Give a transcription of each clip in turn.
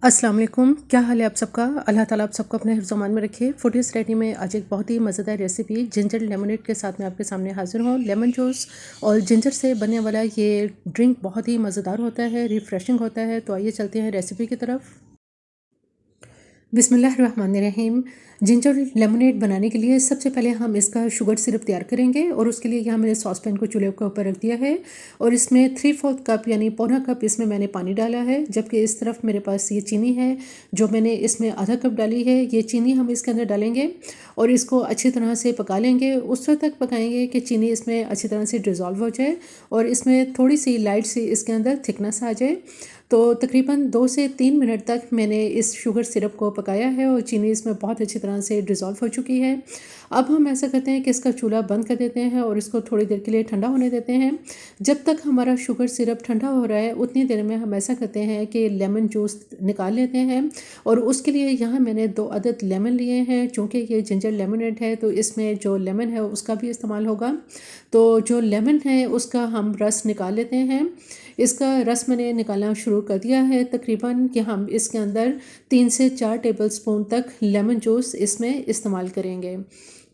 अस्सलाम वालेकुम, क्या हाल है आप सबका। अल्लाह ताला आप सबको अपने हिफ्ज़-ओ-मान में रखे। फूडीज़ रेडी में आज एक बहुत ही मज़ेदार रेसिपी जिंजर लेमनेड के साथ मैं आपके सामने हाज़िर हूँ। लेमन जूस और जिंजर से बनने वाला ये ड्रिंक बहुत ही मज़ेदार होता है, रिफ़्रेशिंग होता है। तो आइए चलते हैं रेसिपी की तरफ। बिस्मिल्लाहिर्रहमानिर्रहीम। जिंजर लेमनेड बनाने के लिए सबसे पहले हम इसका शुगर सिरप तैयार करेंगे और उसके लिए यहाँ मैंने सॉस पैन को चूल्हे के ऊपर रख दिया है और इसमें 3/4 कप यानी पौना कप इसमें मैंने पानी डाला है। जबकि इस तरफ मेरे पास ये चीनी है जो मैंने इसमें आधा कप डाली है। ये चीनी हम इसके अंदर डालेंगे और इसको अच्छी तरह से पका लेंगे। उस वक्त तक पकाएंगे कि चीनी इसमें अच्छी तरह से डिज़ोल्व हो जाए और इसमें थोड़ी सी लाइट सी इसके अंदर थिकनेस आ जाए। तो तकरीबन 2 से 3 मिनट तक मैंने इस शुगर सिरप को पकाया है और चीनी इसमें बहुत अच्छी तरह से डिज़ोल्व हो चुकी है। अब हम ऐसा करते हैं कि इसका चूल्हा बंद कर देते हैं और इसको थोड़ी देर के लिए ठंडा होने देते हैं। जब तक हमारा शुगर सिरप ठंडा हो रहा है उतनी देर में हम ऐसा करते हैं कि लेमन जूस निकाल लेते हैं और उसके लिए यहाँ मैंने 2 अदद लेमन लिए हैं। चूँकि ये जिंजर लेमनेड है तो इसमें जो लेमन है उसका भी इस्तेमाल होगा। तो जो लेमन है उसका हम रस निकाल लेते हैं। इसका रस मैंने निकालना शुरू कर दिया है। तकरीबन कि हम इसके अंदर 3 से 4 टेबलस्पून तक लेमन जूस इसमें इस्तेमाल करेंगे।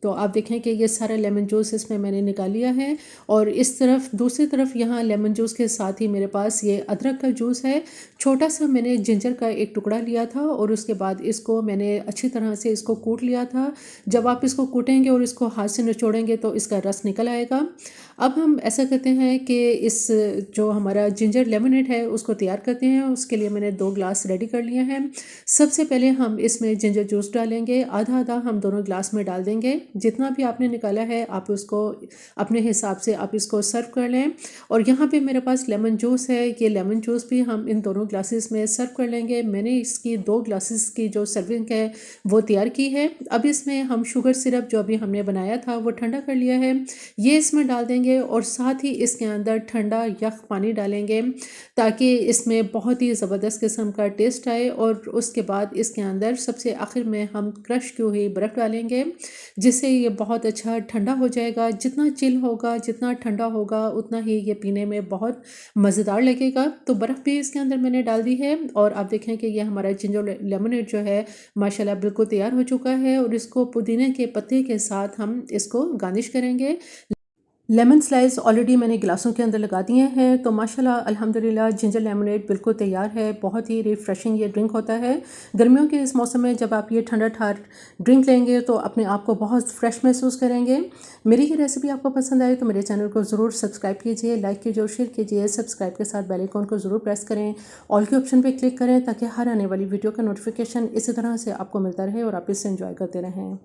तो आप देखें कि ये सारा लेमन जूस इसमें मैंने निकाल लिया है और इस तरफ दूसरी तरफ यहाँ लेमन जूस के साथ ही मेरे पास ये अदरक का जूस है। छोटा सा मैंने जिंजर का एक टुकड़ा लिया था और उसके बाद इसको मैंने अच्छी तरह से इसको कूट लिया था। जब आप इसको कूटेंगे और इसको हाथ से निचोड़ेंगे तो इसका रस निकल आएगा। अब हम ऐसा करते हैं कि इस जो हमारा जिंजर लेमनेड है उसको तैयार करते हैं। उसके लिए मैंने 2 ग्लास रेडी कर लिए हैं। सबसे पहले हम इसमें जिंजर जूस डालेंगे, आधा आधा हम दोनों ग्लास में डाल देंगे। जितना भी आपने निकाला है आप उसको अपने हिसाब से आप इसको सर्व कर लें। और यहाँ पे मेरे पास लेमन जूस है, ये लेमन जूस भी हम इन दोनों ग्लासेस में सर्व कर लेंगे। मैंने इसकी 2 ग्लासेस की जो सर्विंग है वो तैयार की है। अब इसमें हम शुगर सिरप जो अभी हमने बनाया था वो ठंडा कर लिया है, ये इसमें डाल देंगे और साथ ही इसके अंदर ठंडा यख पानी डालेंगे ताकि इसमें बहुत ही ज़बरदस्त किस्म का टेस्ट आए। और उसके बाद इसके अंदर सबसे आखिर में हम क्रश की हुई बर्फ़ डालेंगे जिससे ये बहुत अच्छा ठंडा हो जाएगा। जितना चिल होगा जितना ठंडा होगा उतना ही ये पीने में बहुत मज़ेदार लगेगा। तो बर्फ़ भी इसके अंदर मैंने डाल दी है और आप देखें कि ये हमारा जिंजर लेमनेड जो है माशाल्लाह बिल्कुल तैयार हो चुका है और इसको पुदीने के पत्ते के साथ हम इसको गार्निश करेंगे। लेमन स्लाइस ऑलरेडी मैंने गिलासों के अंदर लगा दिए हैं। तो माशाल्लाह अल्हम्दुलिल्लाह जिंजर लेमनेड बिल्कुल तैयार है। बहुत ही रिफ़्रेशिंग ये ड्रिंक होता है। गर्मियों के इस मौसम में जब आप ये ठंडा ठार ड्रिंक लेंगे तो अपने आप को बहुत फ्रेश महसूस करेंगे। मेरी ये रेसिपी आपको पसंद आए तो मेरे चैनल को ज़रूर सब्सक्राइब कीजिए, लाइक कीजिए और शेयर कीजिए। सब्सक्राइब के साथ बेल आइकन को ज़रूर प्रेस करें, ऑल के ऑप्शन पर क्लिक करें ताकि हर आने वाली वीडियो का नोटिफिकेशन इसी तरह से आपको मिलता रहे और आप इससे एंजॉय करते रहें।